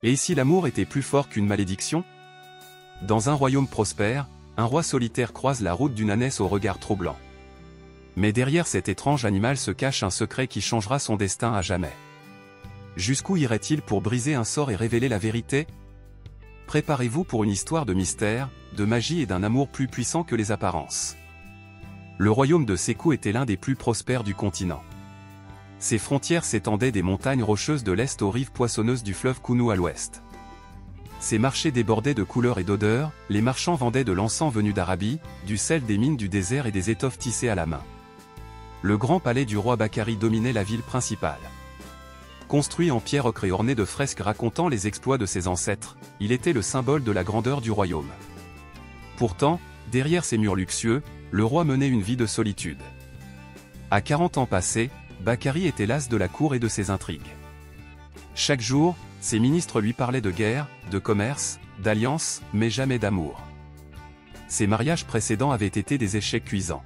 Et si l'amour était plus fort qu'une malédiction? Dans un royaume prospère, un roi solitaire croise la route d'une ânesse au regard troublant. Mais derrière cet étrange animal se cache un secret qui changera son destin à jamais. Jusqu'où irait-il pour briser un sort et révéler la vérité? Préparez-vous pour une histoire de mystère, de magie et d'un amour plus puissant que les apparences. Le royaume de Sekou était l'un des plus prospères du continent. Ses frontières s'étendaient des montagnes rocheuses de l'est aux rives poissonneuses du fleuve Kounou à l'ouest. Ses marchés débordaient de couleurs et d'odeurs, les marchands vendaient de l'encens venu d'Arabie, du sel des mines du désert et des étoffes tissées à la main. Le grand palais du roi Bakari dominait la ville principale. Construit en pierre ocre et orné de fresques racontant les exploits de ses ancêtres, il était le symbole de la grandeur du royaume. Pourtant, derrière ces murs luxueux, le roi menait une vie de solitude. À 40 ans passés, Bakari était las de la cour et de ses intrigues. Chaque jour, ses ministres lui parlaient de guerre, de commerce, d'alliance, mais jamais d'amour. Ses mariages précédents avaient été des échecs cuisants.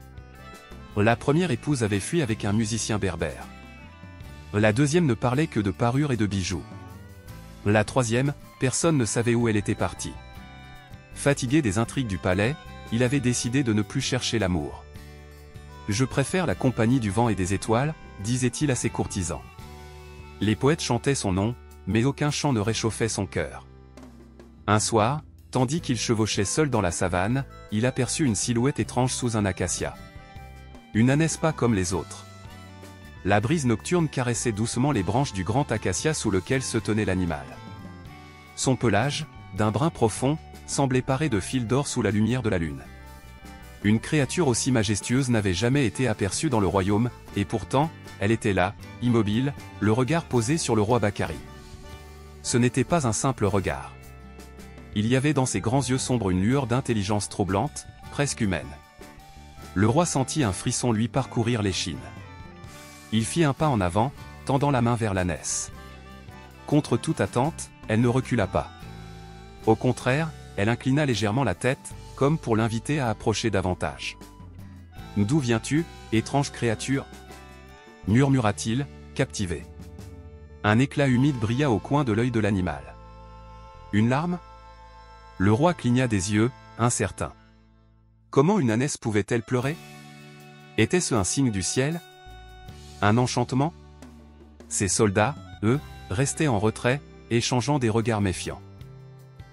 La première épouse avait fui avec un musicien berbère. La deuxième ne parlait que de parures et de bijoux. La troisième, personne ne savait où elle était partie. Fatigué des intrigues du palais, il avait décidé de ne plus chercher l'amour. « Je préfère la compagnie du vent et des étoiles », disait-il à ses courtisans. Les poètes chantaient son nom, mais aucun chant ne réchauffait son cœur. Un soir, tandis qu'il chevauchait seul dans la savane, il aperçut une silhouette étrange sous un acacia. Une ânesse pas comme les autres. La brise nocturne caressait doucement les branches du grand acacia sous lequel se tenait l'animal. Son pelage, d'un brun profond, semblait paré de fils d'or sous la lumière de la lune. Une créature aussi majestueuse n'avait jamais été aperçue dans le royaume, et pourtant, elle était là, immobile, le regard posé sur le roi Bakari. Ce n'était pas un simple regard. Il y avait dans ses grands yeux sombres une lueur d'intelligence troublante, presque humaine. Le roi sentit un frisson lui parcourir l'échine. Il fit un pas en avant, tendant la main vers l'ânesse. Contre toute attente, elle ne recula pas. Au contraire, elle inclina légèrement la tête, comme pour l'inviter à approcher davantage. « D'où viens-tu, étrange créature » murmura-t-il, captivé. Un éclat humide brilla au coin de l'œil de l'animal. Une larme? Le roi cligna des yeux, incertain. Comment une ânesse pouvait-elle pleurer? Était-ce un signe du ciel? Un enchantement? Ses soldats, eux, restaient en retrait, échangeant des regards méfiants.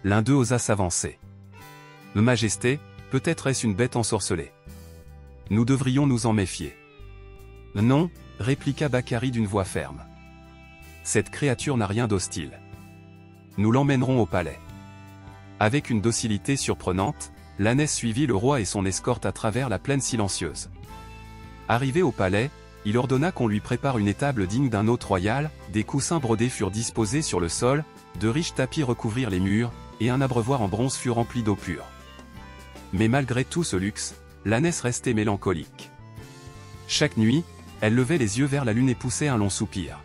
L'un d'eux osa s'avancer. « Majesté, peut-être est-ce une bête ensorcelée. Nous devrions nous en méfier. » « Non, » répliqua Bakari d'une voix ferme. « Cette créature n'a rien d'hostile. Nous l'emmènerons au palais. » Avec une docilité surprenante, l'ânesse suivit le roi et son escorte à travers la plaine silencieuse. Arrivé au palais, il ordonna qu'on lui prépare une étable digne d'un hôte royal, des coussins brodés furent disposés sur le sol, de riches tapis recouvrirent les murs, et un abreuvoir en bronze fut rempli d'eau pure. Mais malgré tout ce luxe, l'ânesse restait mélancolique. Chaque nuit, elle levait les yeux vers la lune et poussait un long soupir.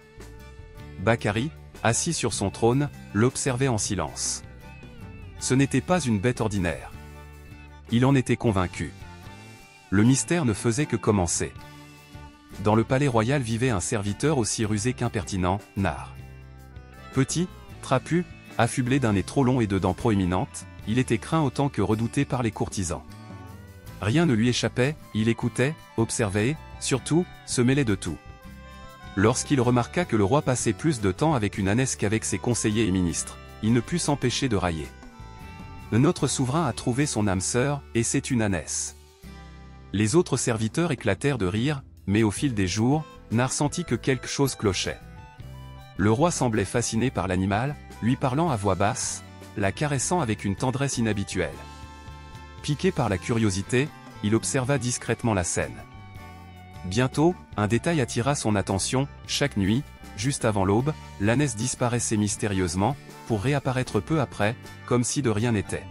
Bakari, assis sur son trône, l'observait en silence. Ce n'était pas une bête ordinaire. Il en était convaincu. Le mystère ne faisait que commencer. Dans le palais royal vivait un serviteur aussi rusé qu'impertinent, Nar. Petit, trapu, affublé d'un nez trop long et de dents proéminentes, il était craint autant que redouté par les courtisans. Rien ne lui échappait, il écoutait, observait et, surtout, se mêlait de tout. Lorsqu'il remarqua que le roi passait plus de temps avec une ânesse qu'avec ses conseillers et ministres, il ne put s'empêcher de railler. Notre souverain a trouvé son âme sœur, et c'est une ânesse. Les autres serviteurs éclatèrent de rire, mais au fil des jours, Nar sentit que quelque chose clochait. Le roi semblait fasciné par l'animal, lui parlant à voix basse, la caressant avec une tendresse inhabituelle. Piqué par la curiosité, il observa discrètement la scène. Bientôt, un détail attira son attention, chaque nuit, juste avant l'aube, l'ânesse disparaissait mystérieusement, pour réapparaître peu après, comme si de rien n'était.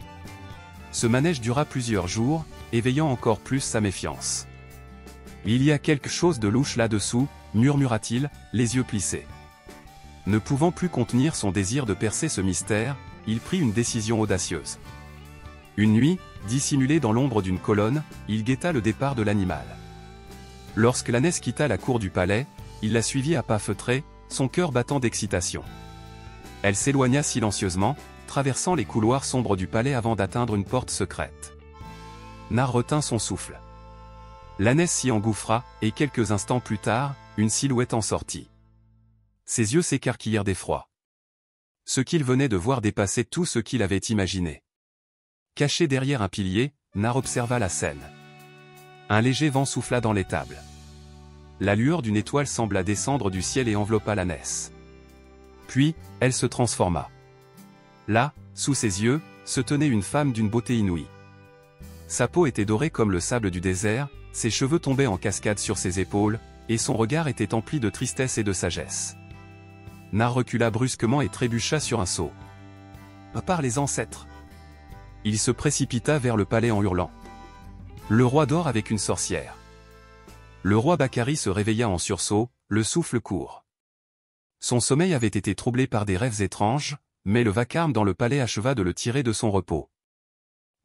Ce manège dura plusieurs jours, éveillant encore plus sa méfiance. « Il y a quelque chose de louche là-dessous », murmura-t-il, les yeux plissés. Ne pouvant plus contenir son désir de percer ce mystère, il prit une décision audacieuse. Une nuit, dissimulé dans l'ombre d'une colonne, il guetta le départ de l'animal. Lorsque l'ânesse quitta la cour du palais, il la suivit à pas feutrés, son cœur battant d'excitation. Elle s'éloigna silencieusement, traversant les couloirs sombres du palais avant d'atteindre une porte secrète. Nar retint son souffle. L'ânesse s'y engouffra, et quelques instants plus tard, une silhouette en sortit. Ses yeux s'écarquillèrent d'effroi. Ce qu'il venait de voir dépassait tout ce qu'il avait imaginé. Caché derrière un pilier, Nar observa la scène. Un léger vent souffla dans l'étable. La lueur d'une étoile sembla descendre du ciel et enveloppa l'ânesse. Puis, elle se transforma. Là, sous ses yeux, se tenait une femme d'une beauté inouïe. Sa peau était dorée comme le sable du désert, ses cheveux tombaient en cascade sur ses épaules, et son regard était empli de tristesse et de sagesse. Nar recula brusquement et trébucha sur un seau. Par les ancêtres! Il se précipita vers le palais en hurlant. Le roi dort avec une sorcière. Le roi Bakari se réveilla en sursaut, le souffle court. Son sommeil avait été troublé par des rêves étranges, mais le vacarme dans le palais acheva de le tirer de son repos.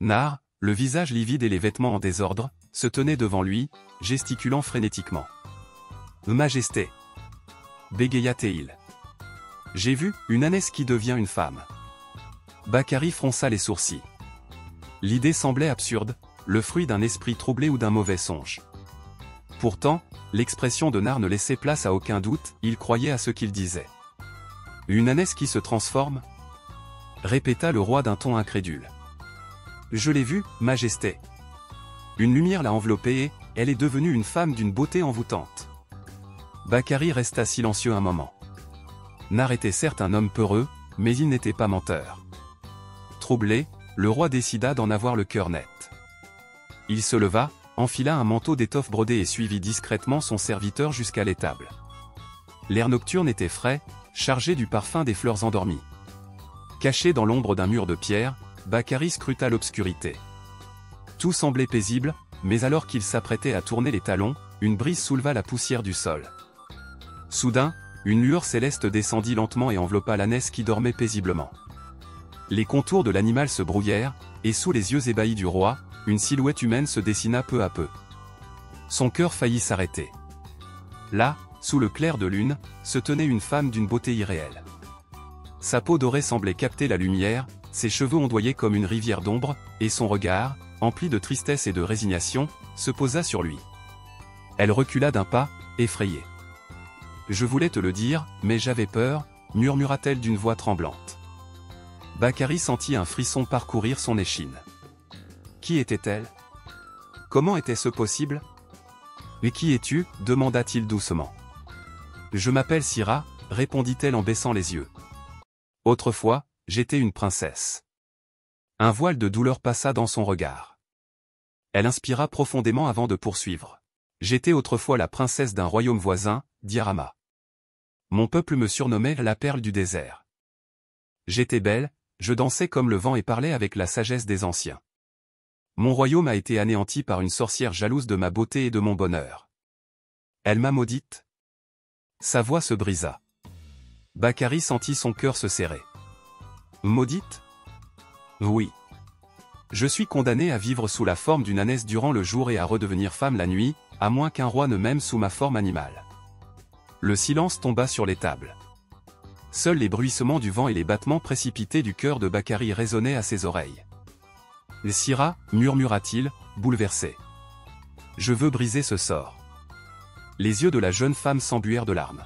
Nar, le visage livide et les vêtements en désordre, se tenait devant lui, gesticulant frénétiquement. « Majesté !» bégaya-t-il. « J'ai vu une ânesse qui devient une femme. » Bakari fronça les sourcils. L'idée semblait absurde, le fruit d'un esprit troublé ou d'un mauvais songe. Pourtant, l'expression de Nar ne laissait place à aucun doute, il croyait à ce qu'il disait. « Une ânesse qui se transforme ?» répéta le roi d'un ton incrédule. « Je l'ai vue, Majesté. Une lumière l'a enveloppée et, elle est devenue une femme d'une beauté envoûtante. » Bakari resta silencieux un moment. Nar était certes un homme peureux, mais il n'était pas menteur. Troublé, le roi décida d'en avoir le cœur net. Il se leva, enfila un manteau d'étoffe brodée et suivit discrètement son serviteur jusqu'à l'étable. L'air nocturne était frais, chargé du parfum des fleurs endormies. Caché dans l'ombre d'un mur de pierre, Bakari scruta l'obscurité. Tout semblait paisible, mais alors qu'il s'apprêtait à tourner les talons, une brise souleva la poussière du sol. Soudain, une lueur céleste descendit lentement et enveloppa l'ânesse qui dormait paisiblement. Les contours de l'animal se brouillèrent, et sous les yeux ébahis du roi, une silhouette humaine se dessina peu à peu. Son cœur faillit s'arrêter. Là, sous le clair de lune, se tenait une femme d'une beauté irréelle. Sa peau dorée semblait capter la lumière, ses cheveux ondoyaient comme une rivière d'ombre, et son regard, empli de tristesse et de résignation, se posa sur lui. Elle recula d'un pas, effrayée. « Je voulais te le dire, mais j'avais peur », murmura-t-elle d'une voix tremblante. Bakari sentit un frisson parcourir son échine. Qui était-elle? Comment était-ce possible? Et qui es-tu? demanda-t-il doucement. Je m'appelle Syrah, répondit-elle en baissant les yeux. Autrefois, j'étais une princesse. Un voile de douleur passa dans son regard. Elle inspira profondément avant de poursuivre. J'étais autrefois la princesse d'un royaume voisin, dit Rama. Mon peuple me surnommait la perle du désert. J'étais belle, je dansais comme le vent et parlais avec la sagesse des anciens. Mon royaume a été anéanti par une sorcière jalouse de ma beauté et de mon bonheur. Elle m'a maudite. Sa voix se brisa. Bakari sentit son cœur se serrer. Maudite? Oui. Je suis condamné à vivre sous la forme d'une ânesse durant le jour et à redevenir femme la nuit, à moins qu'un roi ne m'aime sous ma forme animale. Le silence tomba sur les tables. Seuls les bruissements du vent et les battements précipités du cœur de Bakari résonnaient à ses oreilles. Syrah, murmura-t-il, bouleversé. Je veux briser ce sort. Les yeux de la jeune femme s'embuèrent de larmes.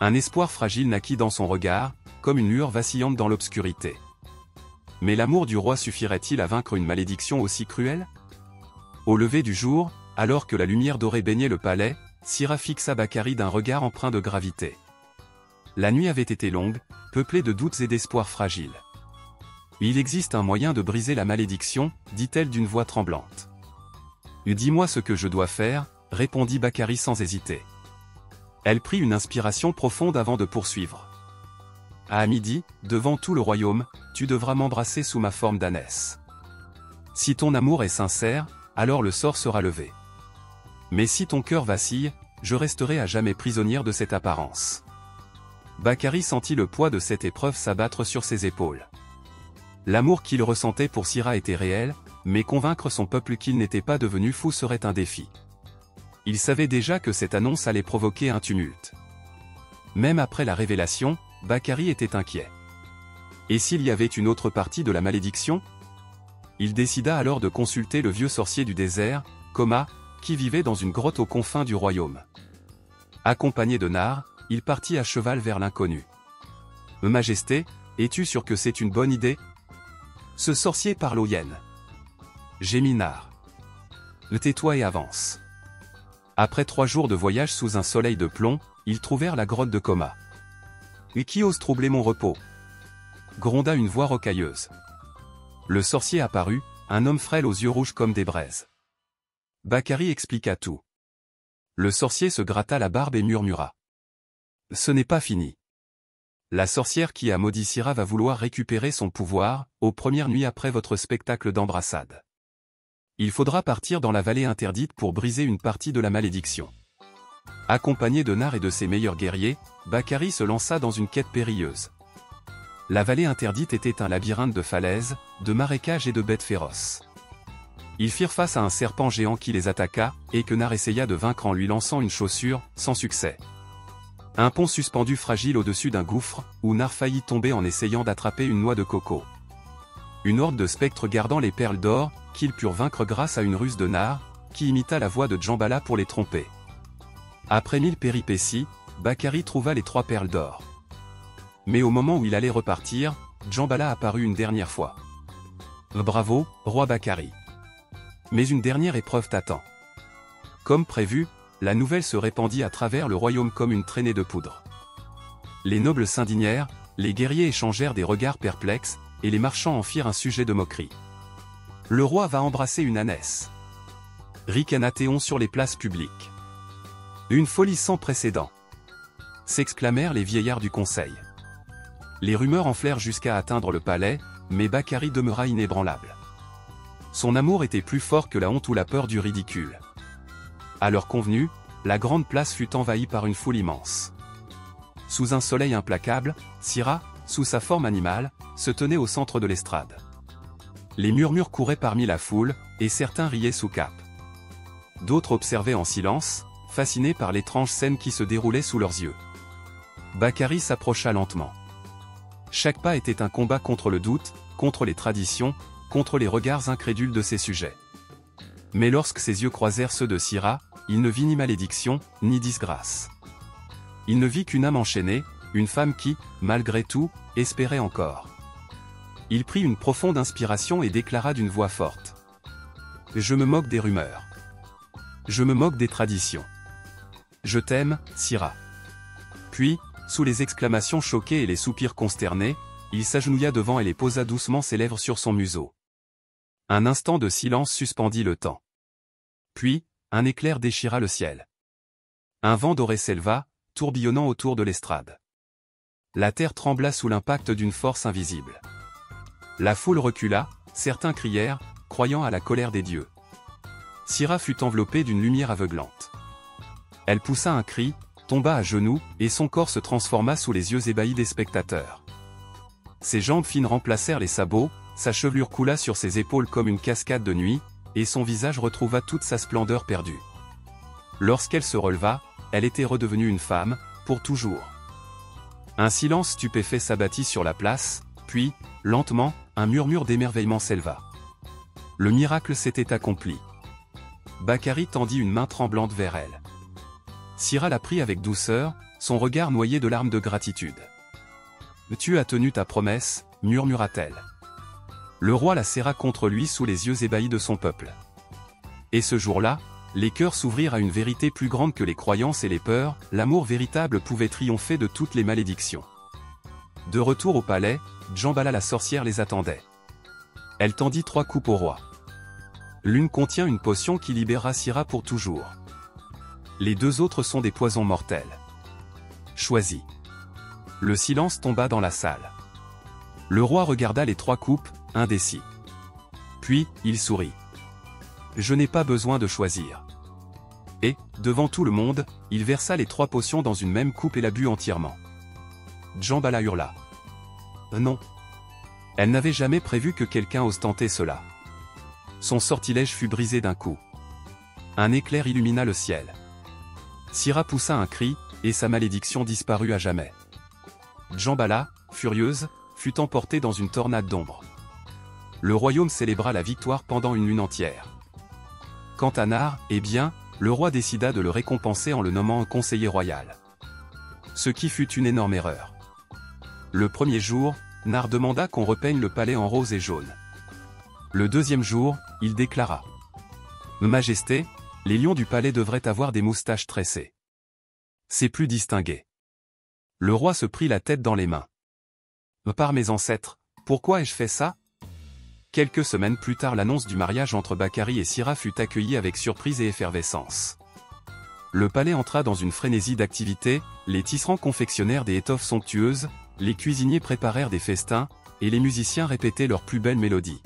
Un espoir fragile naquit dans son regard, comme une lueur vacillante dans l'obscurité. Mais l'amour du roi suffirait-il à vaincre une malédiction aussi cruelle? Au lever du jour, alors que la lumière dorée baignait le palais, Syrah fixa Bakari d'un regard empreint de gravité. La nuit avait été longue, peuplée de doutes et d'espoirs fragiles. Il existe un moyen de briser la malédiction, dit-elle d'une voix tremblante. Dis-moi ce que je dois faire, répondit Bakari sans hésiter. Elle prit une inspiration profonde avant de poursuivre. À midi, devant tout le royaume, tu devras m'embrasser sous ma forme d'ânesse. Si ton amour est sincère, alors le sort sera levé. Mais si ton cœur vacille, je resterai à jamais prisonnière de cette apparence. Bakari sentit le poids de cette épreuve s'abattre sur ses épaules. L'amour qu'il ressentait pour Syrah était réel, mais convaincre son peuple qu'il n'était pas devenu fou serait un défi. Il savait déjà que cette annonce allait provoquer un tumulte. Même après la révélation, Bakary était inquiet. Et s'il y avait une autre partie de la malédiction? Il décida alors de consulter le vieux sorcier du désert, Koma, qui vivait dans une grotte aux confins du royaume. Accompagné de Nar, il partit à cheval vers l'inconnu. « Majesté, es-tu sûr que c'est une bonne idée? Ce sorcier parle aux hyènes. » Gémit Nar. « Tais-toi et avance. » Après 3 jours de voyage sous un soleil de plomb, ils trouvèrent la grotte de Koma. « Et qui ose troubler mon repos ?» gronda une voix rocailleuse. Le sorcier apparut, un homme frêle aux yeux rouges comme des braises. Bakary expliqua tout. Le sorcier se gratta la barbe et murmura. « Ce n'est pas fini. La sorcière qui a maudit Syrah va vouloir récupérer son pouvoir, aux premières nuits après votre spectacle d'embrassade. Il faudra partir dans la vallée interdite pour briser une partie de la malédiction. » Accompagné de Nar et de ses meilleurs guerriers, Bakary se lança dans une quête périlleuse. La vallée interdite était un labyrinthe de falaises, de marécages et de bêtes féroces. Ils firent face à un serpent géant qui les attaqua, et que Nar essaya de vaincre en lui lançant une chaussure, sans succès. Un pont suspendu fragile au-dessus d'un gouffre, où Nar faillit tomber en essayant d'attraper une noix de coco. Une horde de spectres gardant les perles d'or, qu'ils purent vaincre grâce à une ruse de Nar, qui imita la voix de Djambala pour les tromper. Après 1000 péripéties, Bakary trouva les 3 perles d'or. Mais au moment où il allait repartir, Djambala apparut une dernière fois. « Bravo, roi Bakary. Mais une dernière épreuve t'attend. » Comme prévu, la nouvelle se répandit à travers le royaume comme une traînée de poudre. Les nobles s'indignèrent, les guerriers échangèrent des regards perplexes, et les marchands en firent un sujet de moquerie. « Le roi va embrasser une ânesse. » Ricana Théon sur les places publiques. « Une folie sans précédent. » s'exclamèrent les vieillards du conseil. Les rumeurs enflèrent jusqu'à atteindre le palais, mais Bakary demeura inébranlable. Son amour était plus fort que la honte ou la peur du ridicule. À l'heure convenue, la grande place fut envahie par une foule immense. Sous un soleil implacable, Syrah, sous sa forme animale, se tenait au centre de l'estrade. Les murmures couraient parmi la foule, et certains riaient sous cape. D'autres observaient en silence, fascinés par l'étrange scène qui se déroulait sous leurs yeux. Bakary s'approcha lentement. Chaque pas était un combat contre le doute, contre les traditions, contre les regards incrédules de ses sujets. Mais lorsque ses yeux croisèrent ceux de Syrah, il ne vit ni malédiction, ni disgrâce. Il ne vit qu'une âme enchaînée, une femme qui, malgré tout, espérait encore. Il prit une profonde inspiration et déclara d'une voix forte. « Je me moque des rumeurs. Je me moque des traditions. Je t'aime, Syrah. » Puis, sous les exclamations choquées et les soupirs consternés, il s'agenouilla devant elle et posa doucement ses lèvres sur son museau. Un instant de silence suspendit le temps. Puis, un éclair déchira le ciel. Un vent doré s'éleva, tourbillonnant autour de l'estrade. La terre trembla sous l'impact d'une force invisible. La foule recula, certains crièrent, croyant à la colère des dieux. Syrah fut enveloppée d'une lumière aveuglante. Elle poussa un cri, tomba à genoux, et son corps se transforma sous les yeux ébahis des spectateurs. Ses jambes fines remplacèrent les sabots, sa chevelure coula sur ses épaules comme une cascade de nuit, et son visage retrouva toute sa splendeur perdue. Lorsqu'elle se releva, elle était redevenue une femme, pour toujours. Un silence stupéfait s'abattit sur la place, puis, lentement, un murmure d'émerveillement s'éleva. Le miracle s'était accompli. Bakary tendit une main tremblante vers elle. Syrah la prit avec douceur, son regard noyé de larmes de gratitude. « Tu as tenu ta promesse, » murmura-t-elle. Le roi la serra contre lui sous les yeux ébahis de son peuple. Et ce jour-là, les cœurs s'ouvrirent à une vérité plus grande que les croyances et les peurs, l'amour véritable pouvait triompher de toutes les malédictions. De retour au palais, Djambala la sorcière les attendait. Elle tendit 3 coupes au roi. L'une contient une potion qui libérera Syrah pour toujours. Les 2 autres sont des poisons mortels. Choisis. Le silence tomba dans la salle. Le roi regarda les 3 coupes, indécis. Puis, il sourit. Je n'ai pas besoin de choisir. Et, devant tout le monde, il versa les 3 potions dans une même coupe et la but entièrement. Djambala hurla. Non. Elle n'avait jamais prévu que quelqu'un ose tenter cela. Son sortilège fut brisé d'un coup. Un éclair illumina le ciel. Syrah poussa un cri, et sa malédiction disparut à jamais. Djambala, furieuse, fut emportée dans une tornade d'ombre. Le royaume célébra la victoire pendant une lune entière. Quant à Nar, eh bien, le roi décida de le récompenser en le nommant un conseiller royal. Ce qui fut une énorme erreur. Le premier jour, Nar demanda qu'on repeigne le palais en rose et jaune. Le deuxième jour, il déclara: Majesté, les lions du palais devraient avoir des moustaches tressées. C'est plus distingué. Le roi se prit la tête dans les mains. Par mes ancêtres, pourquoi ai-je fait ça? Quelques semaines plus tard, l'annonce du mariage entre Bakary et Syrah fut accueillie avec surprise et effervescence. Le palais entra dans une frénésie d'activité, les tisserands confectionnèrent des étoffes somptueuses, les cuisiniers préparèrent des festins, et les musiciens répétaient leurs plus belles mélodies.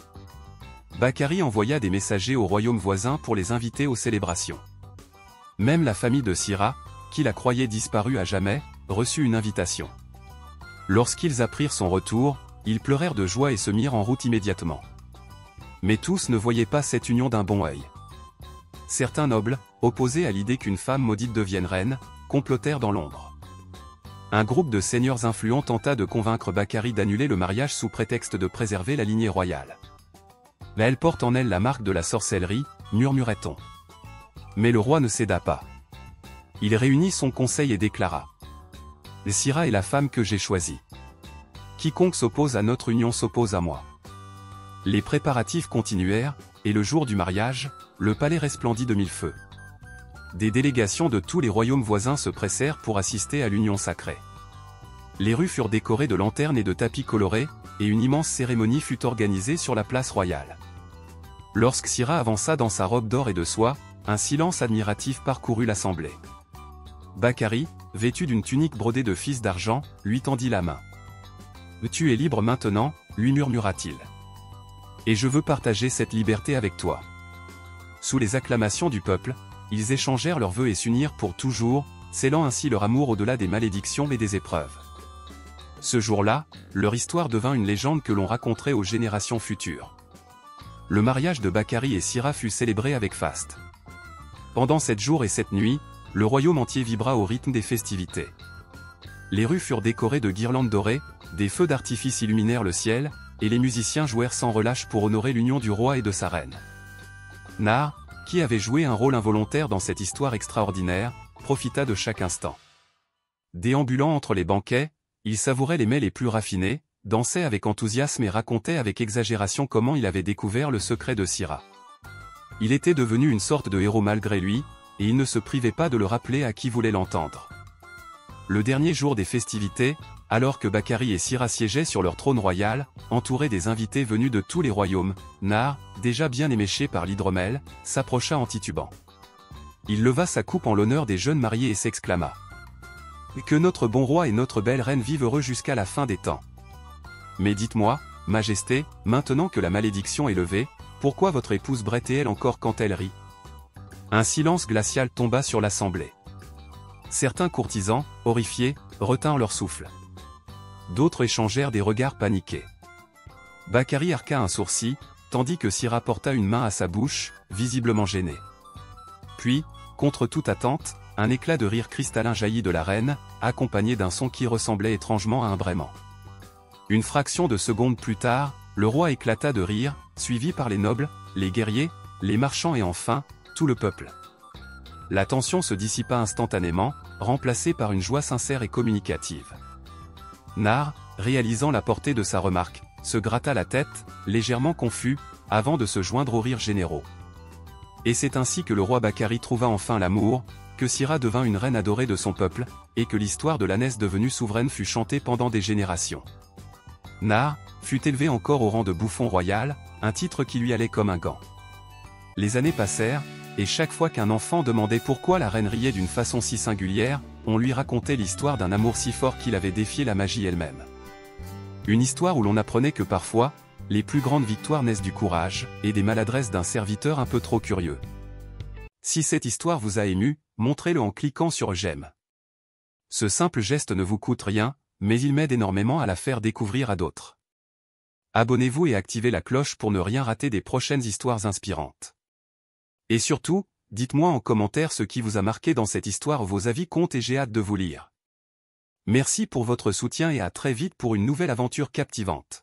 Bakary envoya des messagers aux royaumes voisins pour les inviter aux célébrations. Même la famille de Syrah, qui la croyait disparue à jamais, reçut une invitation. Lorsqu'ils apprirent son retour, ils pleurèrent de joie et se mirent en route immédiatement. Mais tous ne voyaient pas cette union d'un bon œil. Certains nobles, opposés à l'idée qu'une femme maudite devienne reine, complotèrent dans l'ombre. Un groupe de seigneurs influents tenta de convaincre Bakary d'annuler le mariage sous prétexte de préserver la lignée royale. Mais elle porte en elle la marque de la sorcellerie, murmurait-on. Mais le roi ne céda pas. Il réunit son conseil et déclara: Syrah est la femme que j'ai choisie. Quiconque s'oppose à notre union s'oppose à moi. Les préparatifs continuèrent, et le jour du mariage, le palais resplendit de mille feux. Des délégations de tous les royaumes voisins se pressèrent pour assister à l'union sacrée. Les rues furent décorées de lanternes et de tapis colorés, et une immense cérémonie fut organisée sur la place royale. Lorsque Syrah avança dans sa robe d'or et de soie, un silence admiratif parcourut l'assemblée. Bakary, vêtu d'une tunique brodée de fils d'argent, lui tendit la main. « Tu es libre maintenant, lui murmura-t-il. Et je veux partager cette liberté avec toi. » Sous les acclamations du peuple, ils échangèrent leurs vœux et s'unirent pour toujours, scellant ainsi leur amour au-delà des malédictions et des épreuves. Ce jour-là, leur histoire devint une légende que l'on raconterait aux générations futures. Le mariage de Bakary et Syrah fut célébré avec faste. Pendant 7 jours et 7 nuits, le royaume entier vibra au rythme des festivités. Les rues furent décorées de guirlandes dorées, des feux d'artifice illuminèrent le ciel, et les musiciens jouèrent sans relâche pour honorer l'union du roi et de sa reine. Nar, qui avait joué un rôle involontaire dans cette histoire extraordinaire, profita de chaque instant. Déambulant entre les banquets, il savourait les mets les plus raffinés, dansait avec enthousiasme et racontait avec exagération comment il avait découvert le secret de Syrah. Il était devenu une sorte de héros malgré lui, et il ne se privait pas de le rappeler à qui voulait l'entendre. Le dernier jour des festivités, alors que Bakary et Syrah siégeaient sur leur trône royal, entourés des invités venus de tous les royaumes, Nar, déjà bien éméché par l'hydromel, s'approcha en titubant. Il leva sa coupe en l'honneur des jeunes mariés et s'exclama: « Que notre bon roi et notre belle reine vivent heureux jusqu'à la fin des temps. Mais dites-moi, Majesté, maintenant que la malédiction est levée, pourquoi votre épouse brettait-elle encore quand elle rit ?» Un silence glacial tomba sur l'assemblée. Certains courtisans, horrifiés, retinrent leur souffle. D'autres échangèrent des regards paniqués. Bakary arqua un sourcil, tandis que Syrah porta une main à sa bouche, visiblement gênée. Puis, contre toute attente, un éclat de rire cristallin jaillit de la reine, accompagné d'un son qui ressemblait étrangement à un braiement. Une fraction de seconde plus tard, le roi éclata de rire, suivi par les nobles, les guerriers, les marchands et enfin, tout le peuple. La tension se dissipa instantanément, remplacée par une joie sincère et communicative. Nar, réalisant la portée de sa remarque, se gratta la tête, légèrement confus, avant de se joindre aux rires généraux. Et c'est ainsi que le roi Bakary trouva enfin l'amour, que Syrah devint une reine adorée de son peuple, et que l'histoire de l'ânesse devenue souveraine fut chantée pendant des générations. Nar fut élevé encore au rang de bouffon royal, un titre qui lui allait comme un gant. Les années passèrent, et chaque fois qu'un enfant demandait pourquoi la reine riait d'une façon si singulière, on lui racontait l'histoire d'un amour si fort qu'il avait défié la magie elle-même. Une histoire où l'on apprenait que parfois, les plus grandes victoires naissent du courage, et des maladresses d'un serviteur un peu trop curieux. Si cette histoire vous a ému, montrez-le en cliquant sur j'aime. Ce simple geste ne vous coûte rien, mais il m'aide énormément à la faire découvrir à d'autres. Abonnez-vous et activez la cloche pour ne rien rater des prochaines histoires inspirantes. Et surtout, dites-moi en commentaire ce qui vous a marqué dans cette histoire, vos avis comptent et j'ai hâte de vous lire. Merci pour votre soutien et à très vite pour une nouvelle aventure captivante.